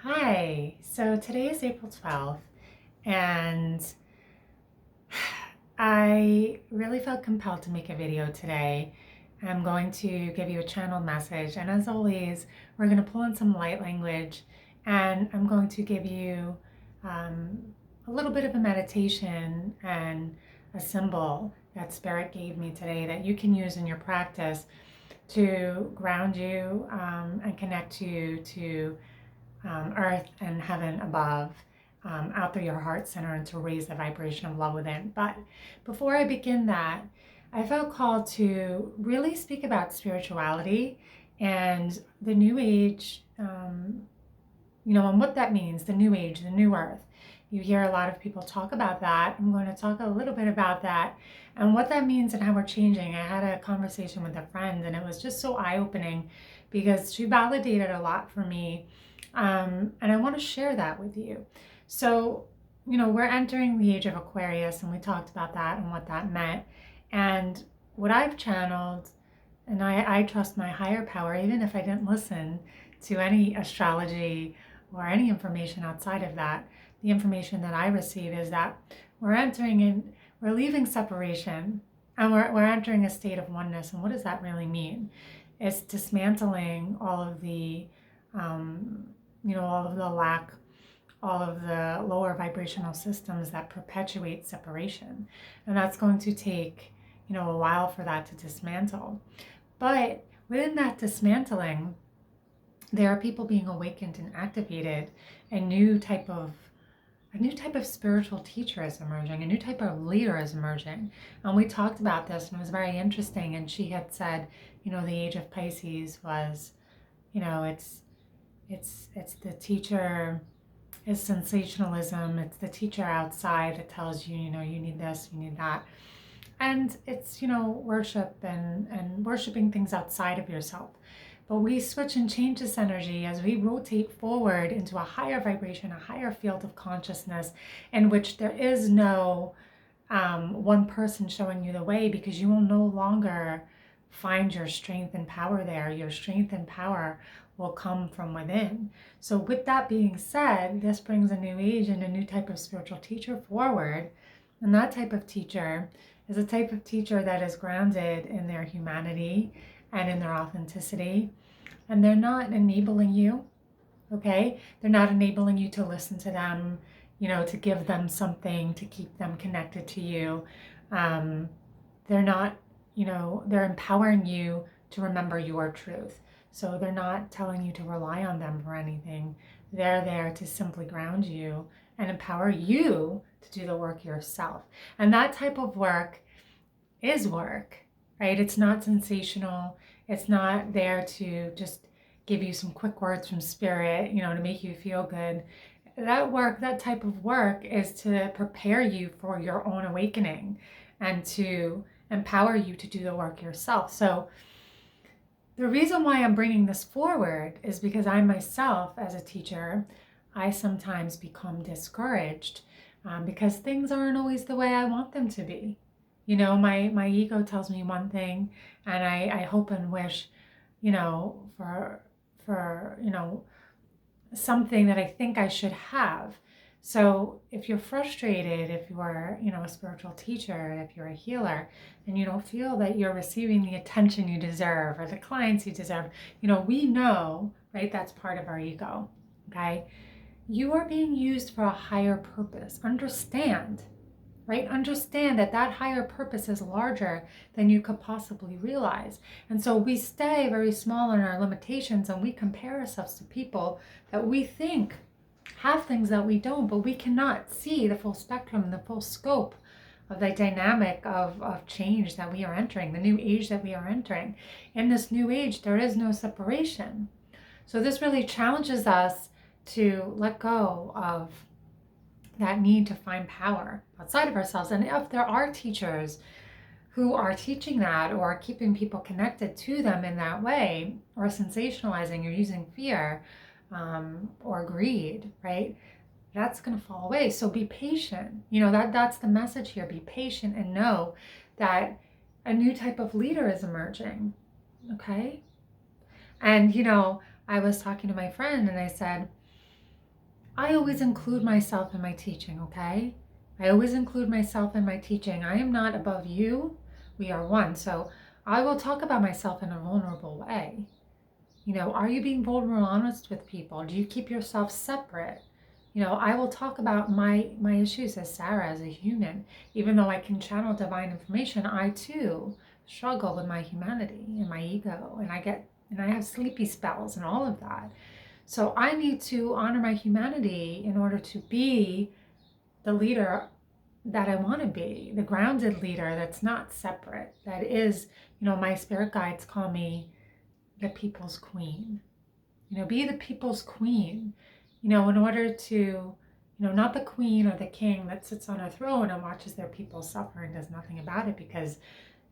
Hi, so today is April 12th, and I really felt compelled to make a video today. I'm going to give you a channeled message, and as always, we're going to pull in some light language, and I'm going to give you um, a little bit of a meditation and a symbol that Spirit gave me today that you can use in your practice to ground you and connect you to earth and heaven above, out through your heart center, and to raise the vibration of love within. But before I begin that, I felt called to really speak about spirituality and the new age, and what that means, the new age, the new earth. You hear a lot of people talk about that. I'm going to talk a little bit about that and what that means and how we're changing. I had a conversation with a friend, and it was just so eye-opening because she validated a lot for me. And I want to share that with you. So, we're entering the age of Aquarius, and we talked about that and what that meant. And what I've channeled, and I trust my higher power, even if I didn't listen to any astrology or any information outside of that. The information that I receive is that we're leaving separation, and we're entering a state of oneness. And what does that really mean? It's dismantling all of the, all of the lack, all of the lower vibrational systems that perpetuate separation. And that's going to take, a while for that to dismantle. But within that dismantling, there are people being awakened and activated. A new type of spiritual teacher is emerging. A new type of leader is emerging. And we talked about this, and it was very interesting. And she had said, the age of Pisces was, it's the teacher. It's sensationalism. It's the teacher outside that tells you, you need this, you need that. And it's, worship and worshiping things outside of yourself. But we switch and change this energy as we rotate forward into a higher vibration, a higher field of consciousness, in which there is no one person showing you the way, because you will no longer find your strength and power there. Your strength and power will come from within. So with that being said, this brings a new age and a new type of spiritual teacher forward. And that type of teacher is a type of teacher that is grounded in their humanity and in their authenticity. And they're not enabling you, okay? They're not enabling you to listen to them, to give them something, to keep them connected to you. They're not, they're empowering you to remember your truth. So they're not telling you to rely on them for anything. They're there to simply ground you and empower you to do the work yourself. And that type of work is work, right? It's not sensational. It's not there to just give you some quick words from spirit, to make you feel good. That type of work is to prepare you for your own awakening and to empower you to do the work yourself. So the reason why I'm bringing this forward is because I myself, as a teacher, I sometimes become discouraged because things aren't always the way I want them to be. My ego tells me one thing, and I hope and wish, for something that I think I should have. So if you're frustrated, if you are, a spiritual teacher, if you're a healer, and you don't feel that you're receiving the attention you deserve or the clients you deserve, we know, right? That's part of our ego, okay? You are being used for a higher purpose. Understand, right? Understand that higher purpose is larger than you could possibly realize. And so we stay very small in our limitations, and we compare ourselves to people that we think have things that we don't, but we cannot see the full spectrum and the full scope of the dynamic of change that we are entering, the new age that we are entering. In this new age, there is no separation. So this really challenges us to let go of that need to find power outside of ourselves. And if there are teachers who are teaching that or keeping people connected to them in that way, or sensationalizing or using fear, or greed, right? That's going to fall away. So be patient. That's the message here. Be patient and know that a new type of leader is emerging. Okay? And I was talking to my friend, and I said, I always include myself in my teaching, okay? I always include myself in my teaching. I am not above you. We are one. So I will talk about myself in a vulnerable way. You know, are you being vulnerable and honest with people? Do you keep yourself separate? You know, I will talk about my issues as Sarah, as a human. Even though I can channel divine information, I too struggle with my humanity and my ego, and I have sleepy spells and all of that. So I need to honor my humanity in order to be the leader that I want to be, the grounded leader that's not separate, that is, you know, my spirit guides call me the people's queen. You know, be the people's queen, you know, in order to, you know, not the queen or the king that sits on a throne and watches their people suffer and does nothing about it because,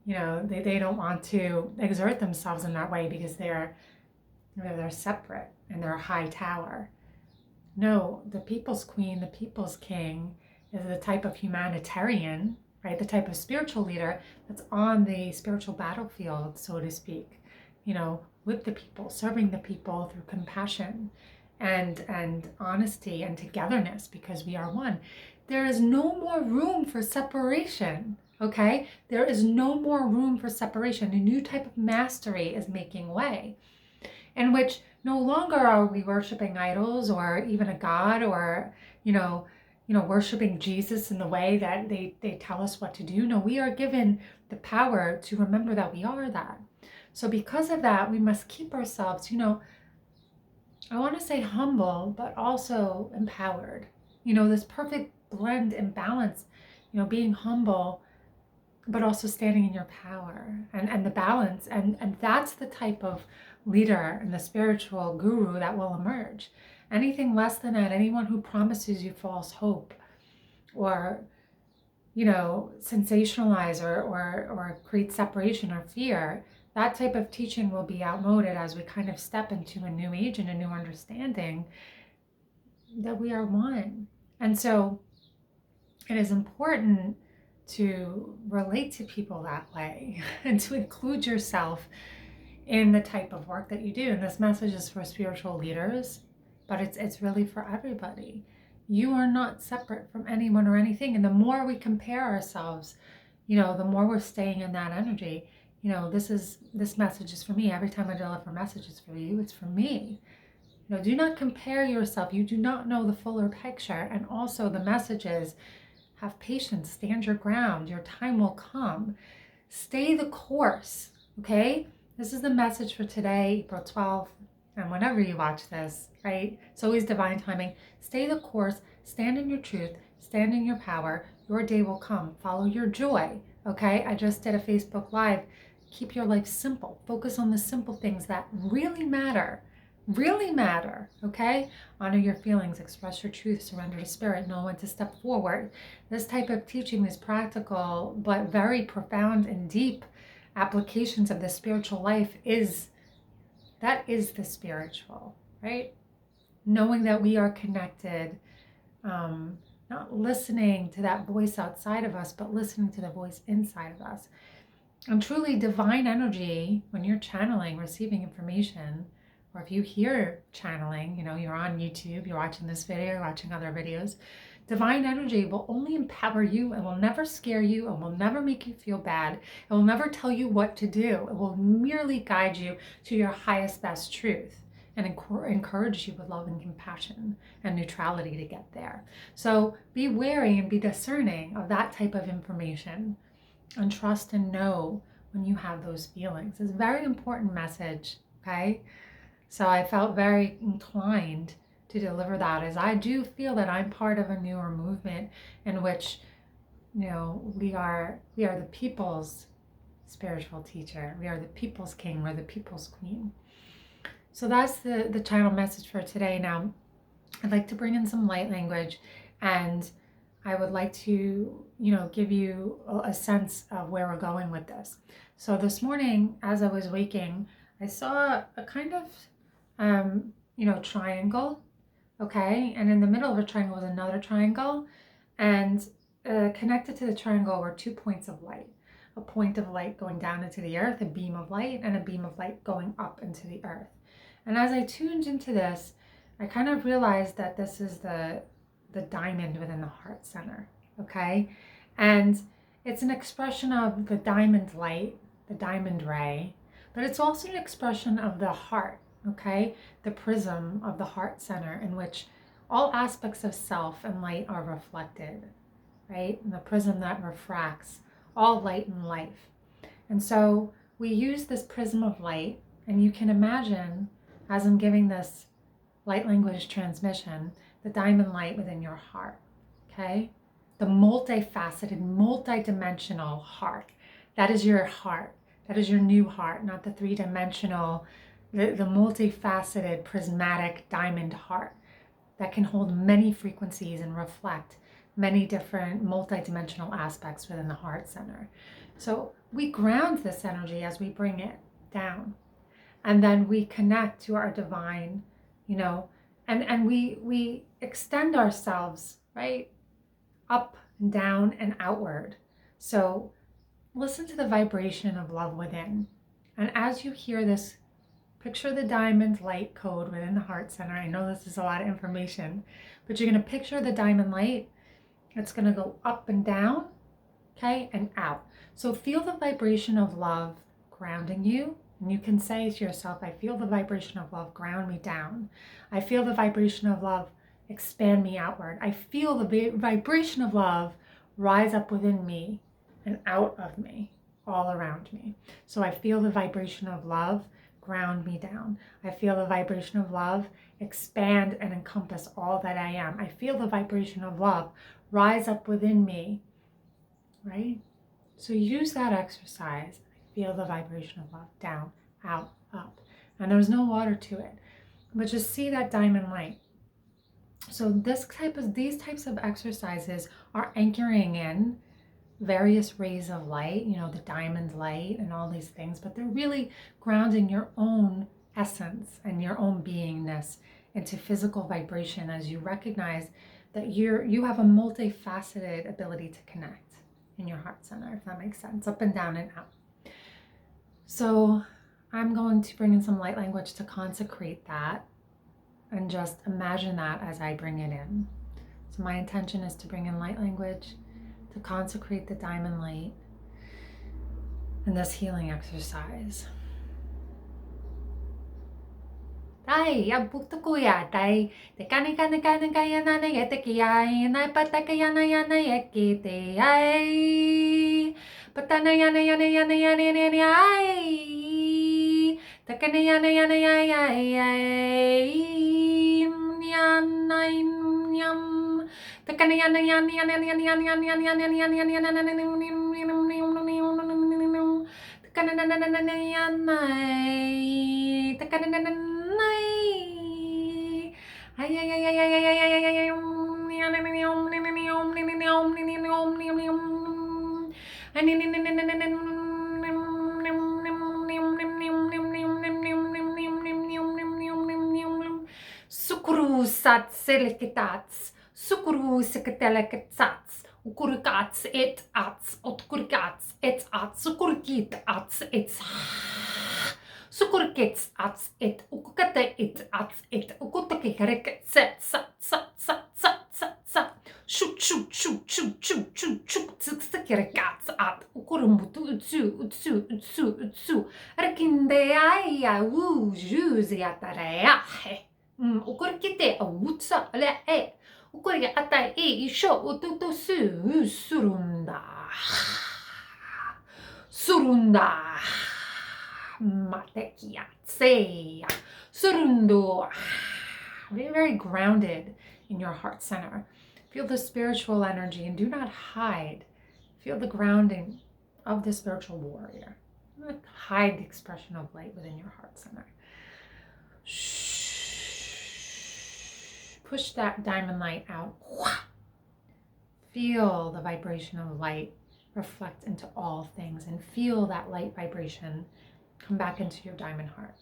you know, they don't want to exert themselves in that way because they're separate and they're a high tower. No, the people's queen, the people's king is the type of humanitarian, right? The type of spiritual leader that's on the spiritual battlefield, so to speak, you know, with the people, serving the people through compassion and honesty and togetherness because we are one. There is no more room for separation, okay? There is no more room for separation. A new type of mastery is making way, in which no longer are we worshiping idols or even a god or, you know, worshiping Jesus in the way that they tell us what to do. No, we are given the power to remember that we are that. So because of that, we must keep ourselves, you know, I want to say humble, but also empowered. You know, this perfect blend and balance, you know, being humble, but also standing in your power and the balance. And that's the type of leader and the spiritual guru that will emerge. Anything less than that, anyone who promises you false hope or, you know, sensationalize or create separation or fear, that type of teaching will be outmoded as we kind of step into a new age and a new understanding that we are one. And so it is important to relate to people that way and to include yourself in the type of work that you do. And this message is for spiritual leaders, but it's really for everybody. You are not separate from anyone or anything. And the more we compare ourselves, you know, the more we're staying in that energy. You know, this message is for me. Every time I deliver messages for you, it's for me. You know, do not compare yourself. You do not know the fuller picture. And also the message is, have patience, stand your ground. Your time will come. Stay the course, okay? This is the message for today, April 12th, and whenever you watch this, right? It's always divine timing. Stay the course, stand in your truth, stand in your power. Your day will come. Follow your joy, okay? I just did a Facebook Live. Keep your life simple. Focus on the simple things that really matter, okay? Honor your feelings, express your truth, surrender to spirit, know when to step forward. This type of teaching is practical, but very profound and deep applications of the spiritual life that is the spiritual, right? Knowing that we are connected, not listening to that voice outside of us, but listening to the voice inside of us. And truly divine energy, when you're channeling, receiving information, or if you hear channeling, you know, you're on YouTube, you're watching this video, you're watching other videos, divine energy will only empower you and will never scare you and will never make you feel bad. It will never tell you what to do. It will merely guide you to your highest, best truth and encourage you with love and compassion and neutrality to get there. So be wary and be discerning of that type of information and trust and know when you have those feelings. It's a very important message, okay? So I felt very inclined to deliver that, as I do feel that I'm part of a newer movement in which, you know, we are the people's spiritual teacher. We are the people's king. We're the people's queen. So that's the channel message for today. Now, I'd like to bring in some light language, and I would like to, you know, give you a sense of where we're going with this. So this morning, as I was waking, I saw a kind of, you know, triangle, okay? And in the middle of a triangle was another triangle, and connected to the triangle were 2 points of light. A point of light going down into the earth, a beam of light, and a beam of light going up into the earth. And as I tuned into this, I kind of realized that this is the diamond within the heart center, okay? And it's an expression of the diamond light, the diamond ray, but it's also an expression of the heart, okay? The prism of the heart center in which all aspects of self and light are reflected, right? And the prism that refracts all light and life. And so we use this prism of light, and you can imagine, as I'm giving this light language transmission, the diamond light within your heart, okay? The multifaceted, multidimensional heart. That is your heart. That is your new heart, not the three-dimensional, the multifaceted, prismatic diamond heart that can hold many frequencies and reflect many different multidimensional aspects within the heart center. So we ground this energy as we bring it down. And then we connect to our divine, and we extend ourselves, right? Up and down and outward. So listen to the vibration of love within. And as you hear this, picture the diamond light code within the heart center. I know this is a lot of information, but you're going to picture the diamond light. It's going to go up and down, okay, and out. So feel the vibration of love grounding you. And you can say to yourself, I feel the vibration of love ground me down. I feel the vibration of love expand me outward. I feel the vibration of love rise up within me and out of me, all around me. So I feel the vibration of love ground me down. I feel the vibration of love expand and encompass all that I am. I feel the vibration of love rise up within me, right? So use that exercise. Feel the vibration of love down, out, up. And there's no water to it, but just see that diamond light. So these types of exercises are anchoring in various rays of light, the diamond light and all these things, but they're really grounding your own essence and your own beingness into physical vibration as you recognize that you have a multifaceted ability to connect in your heart center, if that makes sense, up and down and out. So I'm going to bring in some light language to consecrate that and just imagine that as I bring it in. So my intention is to bring in light language to consecrate the diamond light in this healing exercise. Dai, abuktukuya, dai, the kanikana yetakia, and I patakayana yana yakite, I, patana yana yana yana yana yana, I, takanayana yana yana, yam, takanayana yana yana yana yana Sukuru sat silikitats, sukuru sikatelekats, ukurikats it ats, otkurikats it ats, sukurikit ats it. Sukurkits ats it, ukukate it ats it, ukutakikarik set sat sat sat sat sat sat. Shoot, shoot, shoot, shoot, shoot, shoot, shoot, sikirikats at, ukurumutu utsu, utsu, utsu, utsu. Rekindeaya, woo, juziatareahe. Ukurkite a wutsa le e. Ukurya atai e isho ututu su surunda. Surunda. Matekia tseya. Surundo. Be very grounded in your heart center. Feel the spiritual energy and do not hide. Feel the grounding of the spiritual warrior. Do not hide the expression of light within your heart center. Push that diamond light out. Feel the vibration of light reflect into all things and feel that light vibration come back into your diamond heart.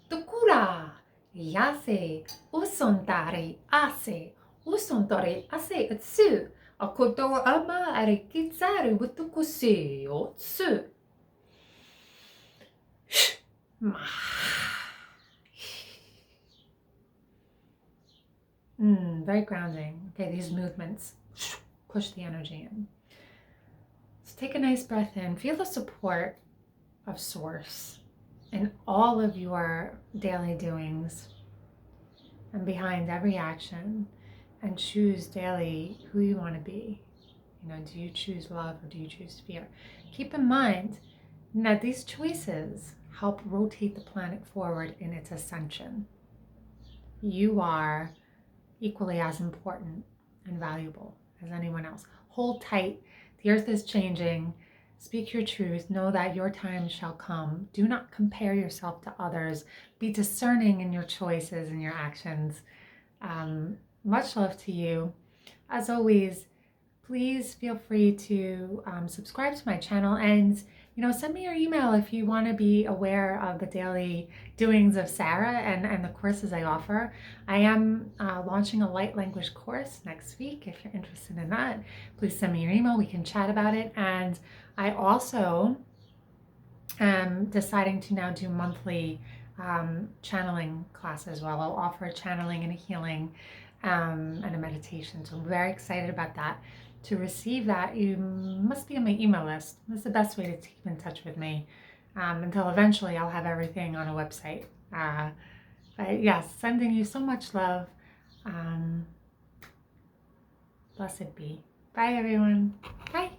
Tukura yase usontari ase utsu akoto ama arikitsaru butukusi otsu. very grounding. Okay, these movements push the energy in. So take a nice breath in. Feel the support of Source in all of your daily doings and behind every action, and choose daily who you want to be. Do you choose love or do you choose fear? Keep in mind that these choices help rotate the planet forward in its ascension. You are equally as important and valuable as anyone else. Hold tight. The earth is changing. Speak your truth. Know that your time shall come. Do not compare yourself to others. Be discerning in your choices and your actions. Much love to you. As always, please feel free to subscribe to my channel, and send me your email if you want to be aware of the daily doings of Sarah and the courses I offer. I am launching a light language course next week. If you're interested in that, please send me your email. We can chat about it. And I also am deciding to now do monthly channeling classes as well. I'll offer a channeling and a healing and a meditation. So I'm very excited about that. To receive that, you must be on my email list. That's the best way to keep in touch with me until eventually I'll have everything on a website. But yes, sending you so much love. Blessed be. Bye, everyone. Bye.